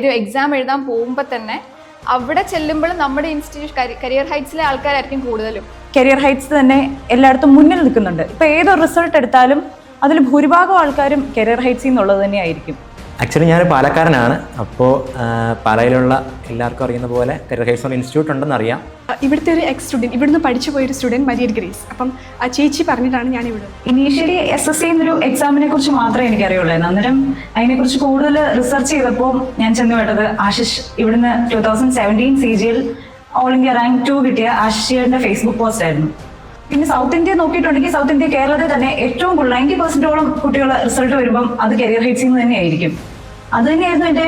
ഒരു എക്സാം എഴുതാൻ പോകുമ്പോൾ തന്നെ അവിടെ ചെല്ലുമ്പോൾ നമ്മുടെ ഇൻസ്റ്റിറ്റ്യൂഷൻ കരിയർ ഹൈറ്റ്സിലെ ആൾക്കാരായിരിക്കും കൂടുതലും. കരിയർ ഹൈറ്റ്സ് തന്നെ എല്ലായിടത്തും മുന്നിൽ നിൽക്കുന്നുണ്ട്. ഇപ്പോൾ ഏതൊരു റിസൾട്ട് എടുത്താലും അതിൽ ഭൂരിഭാഗം ആൾക്കാരും കരിയർ ഹൈറ്റ്സിൽ നിന്നുള്ളത് തന്നെയായിരിക്കും. ആക്ച്വലി ഞാൻ പാലക്കാരനാണ്. അപ്പോൾ പാലയിലുള്ള എല്ലാവർക്കും അറിയുന്ന പോലെ കരിയർ ഹൈറ്റ്സ് ഇൻസ്റ്റിറ്റ്യൂട്ട് ഉണ്ടെന്ന് അറിയാം. ഇവിടുത്തെ ഒരു എക്സ് സ്റ്റുഡൻറ്റ്, ഇവിടുന്ന് പഠിച്ചു പോയൊരു സ്റ്റുഡൻറ്റ് മരിയൻ ഗ്രേസ്. അപ്പം ആ ചേച്ചി പറഞ്ഞിട്ടാണ് ഞാൻ ഇവിടെ. ഇനീഷ്യലി SSC എന്നൊരു എക്സാമിനെ കുറിച്ച് മാത്രമേ എനിക്ക് അറിയുള്ളായിരുന്നു. അന്നേരം അതിനെക്കുറിച്ച് കൂടുതൽ റിസർച്ച് ചെയ്തപ്പോൾ ഞാൻ ചെന്ന് വേണ്ടത് ആശിഷ്, ഇവിടുന്ന് 2017 CGL ഓൾ ഇന്ത്യ റാങ്ക് 2 കിട്ടിയ ആശിഷിയുടെ ഫേസ്ബുക്ക് പോസ്റ്റ് ആയിരുന്നു. പിന്നെ സൗത്ത് ഇന്ത്യ നോക്കിയിട്ടുണ്ടെങ്കിൽ സൗത്ത് ഇന്ത്യ കേരളത്തിൽ തന്നെ ഏറ്റവും കൂടുതൽ 90%ഓളം കുട്ടികൾ റിസൾട്ട് വരുമ്പം അത് കരിയർ ഹൈറ്റ്സിൽ നിന്ന് തന്നെയായിരിക്കും. അത് തന്നെയായിരുന്നു എൻ്റെ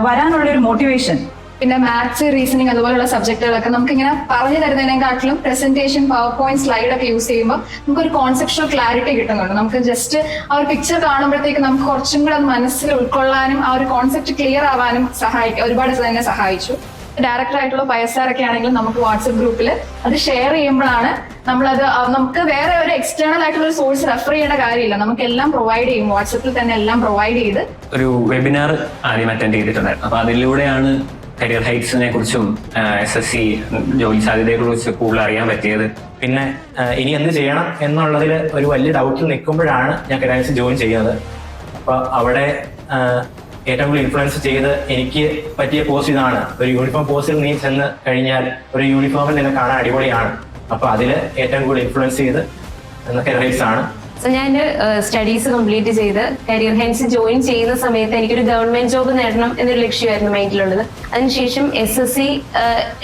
വരാനുള്ളൊരു മോട്ടിവേഷൻ. പിന്നെ മാത്സ്, റീസണിങ് അതുപോലുള്ള സബ്ജക്റ്റുകളൊക്കെ നമുക്ക് ഇങ്ങനെ പറഞ്ഞു തരുന്നതിനെക്കാട്ടിലും പ്രസന്റേഷൻ, പവർ പോയിന്റ്, സ്ലൈഡ് ഒക്കെ യൂസ് ചെയ്യുമ്പോൾ നമുക്കൊരു കോൺസെപ്ച്വൽ ക്ലാരിറ്റി കിട്ടുന്നുണ്ട്. നമുക്ക് ജസ്റ്റ് ആ ഒരു പിക്ചർ കാണുമ്പോഴത്തേക്ക് നമുക്ക് കുറച്ചും കൂടെ മനസ്സിൽ ഉൾക്കൊള്ളാനും ആ ഒരു കോൺസെപ്റ്റ് ക്ലിയർ ആവാനും ഒരുപാട് തന്നെ സഹായിച്ചു. ഡയറക്ടർ ആയിട്ടുള്ള പയസാറൊക്കെ ആണെങ്കിലും നമുക്ക് വാട്സപ്പ് ഗ്രൂപ്പിൽ അത് ഷെയർ ചെയ്യുമ്പോഴാണ് നമുക്ക് വേറെ ഒരു എക്സ്റ്റേണൽ ആയിട്ടുള്ള ഒരു സോഴ്സ് റെഫർ ചെയ്യേണ്ട കാര്യമില്ല. നമുക്ക് എല്ലാം പ്രൊവൈഡ് ചെയ്യും, വാട്സപ്പിൽ തന്നെ എല്ലാം പ്രൊവൈഡ് ചെയ്ത്. ഒരു വെബിനാർ ആദ്യം അറ്റൻഡ് ചെയ്തിട്ടുണ്ടായിരുന്നു. അപ്പൊ അതിലൂടെയാണ് കരിയർ ഹൈറ്റ്സിനെ കുറിച്ചും SSC ജോലി സാധ്യതയെ കുറിച്ച് കൂടുതൽ അറിയാൻ പറ്റിയത്. പിന്നെ ഇനി എന്ത് ചെയ്യണം എന്നുള്ളതിൽ ഒരു വലിയ ഡൗട്ടിൽ നിൽക്കുമ്പോഴാണ് ഞാൻ കരിയർ ഹൈറ്റ്സ് ജോയിൻ ചെയ്യുന്നത്. അപ്പോൾ അവിടെ ഏറ്റവും കൂടുതൽ ഇൻഫ്ലുവൻസ് ചെയ്ത് എനിക്ക് പറ്റിയ പോസ്റ്റ് ഇതാണ്. ഒരു യൂണിഫോം പോസ്റ്റിൽ നീ ചെന്ന് കഴിഞ്ഞാൽ ഒരു യൂണിഫോമിൽ നിന്ന് കാണാൻ അടിപൊളിയാണ്. അപ്പോൾ അതിൽ ഏറ്റവും കൂടുതൽ ഇൻഫ്ലുവൻസ് ചെയ്ത് കരിയർ ഹൈറ്റ്സ് ആണ്. സോ ഞാൻ സ്റ്റഡീസ് കംപ്ലീറ്റ് ചെയ്ത് കരിയർ ഹൈറ്റ്സ് ജോയിൻ ചെയ്യുന്ന സമയത്ത് എനിക്കൊരു ഗവൺമെന്റ് ജോബ് നേടണം എന്നൊരു ലക്ഷ്യമായിരുന്നു മൈൻഡിലുള്ളത്. അതിനുശേഷം SSC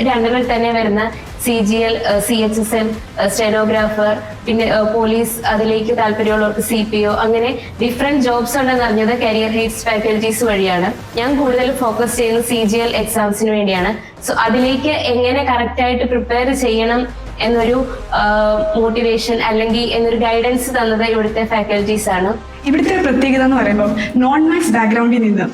രണ്ടിൽ തന്നെ വരുന്ന CGL, CHSL, സ്റ്റെനോഗ്രാഫർ, പിന്നെ പോലീസ്, അതിലേക്ക് താല്പര്യമുള്ളവർക്ക് CPO, അങ്ങനെ ഡിഫറെന്റ് ജോബ്സ് ഉണ്ടെന്ന് അറിഞ്ഞത് കരിയർ ഹൈറ്റ്സ് ഫാക്കൽറ്റീസ് വഴിയാണ്. ഞാൻ കൂടുതൽ ഫോക്കസ് ചെയ്യുന്നത് CGL എക്സാംസിന് വേണ്ടിയാണ്. സോ അതിലേക്ക് എങ്ങനെ കറക്റ്റായിട്ട് പ്രിപ്പയർ ചെയ്യണം എന്നൊരു മോട്ടിവേഷൻ അല്ലെങ്കിൽ എന്നൊരു ഗൈഡൻസ് തന്നത് ഇവിടുത്തെ ഫാക്കൽറ്റീസ് ആണ്. ഇവിടുത്തെ പ്രത്യേകത എന്ന് പറയുമ്പോൾ നോൺ മാത്സ് ബാക്ക്ഗ്രൗണ്ടിൽ നിന്ന്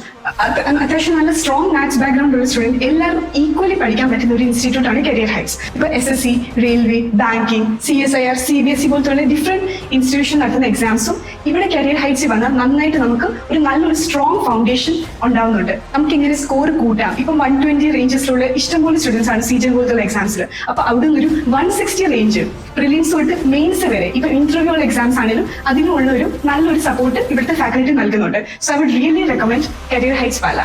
അത്യാവശ്യം നല്ല സ്ട്രോങ് മാത്സ് ബാക്ക്ഗ്രൗണ്ട് ഉള്ള സ്റ്റുഡൻറ്റ് എല്ലാവരും ഈക്വലി പഠിക്കാൻ പറ്റുന്ന ഒരു ഇൻസ്റ്റിറ്റ്യൂട്ട് ആണ് കരിയർ ഹൈറ്റ്സ്. ഇപ്പോൾ SSC, railway, banking, CSIR, CBSE പോലത്തെ ഡിഫറെന്റ് ഇൻസ്റ്റിറ്റ്യൂഷൻ നടത്തുന്ന എക്സാംസും ഇവിടെ കരിയർ ഹൈറ്റ്സിൽ വന്നാൽ നന്നായിട്ട് നമുക്ക് ഒരു നല്ലൊരു സ്ട്രോങ് ഫൗണ്ടേഷൻ ഉണ്ടാവുന്നുണ്ട്. നമുക്ക് ഇങ്ങനെ സ്കോർ കൂട്ടാം. ഇപ്പം 120 റേഞ്ചസിലുള്ള ഇഷ്ടംപോലെ സ്റ്റുഡൻസ് ആണ് CGL പോലത്തുള്ള എക്സാംസിൽ. അപ്പോൾ അവിടെ നിന്നൊരു 160 റേഞ്ച് പ്രിലിംസ് തൊട്ട് മെയിൻസ് വരെ ഇപ്പൊ ഇന്റർവ്യൂ എക്സാംസ് ആണെങ്കിലും അതിനുള്ള ഒരു നല്ലൊരു സപ്പോർട്ട് ഇവിടുത്തെ ഫാക്കൽറ്റി നൽകുന്നുണ്ട്. So I would really recommend Career Heights Pala.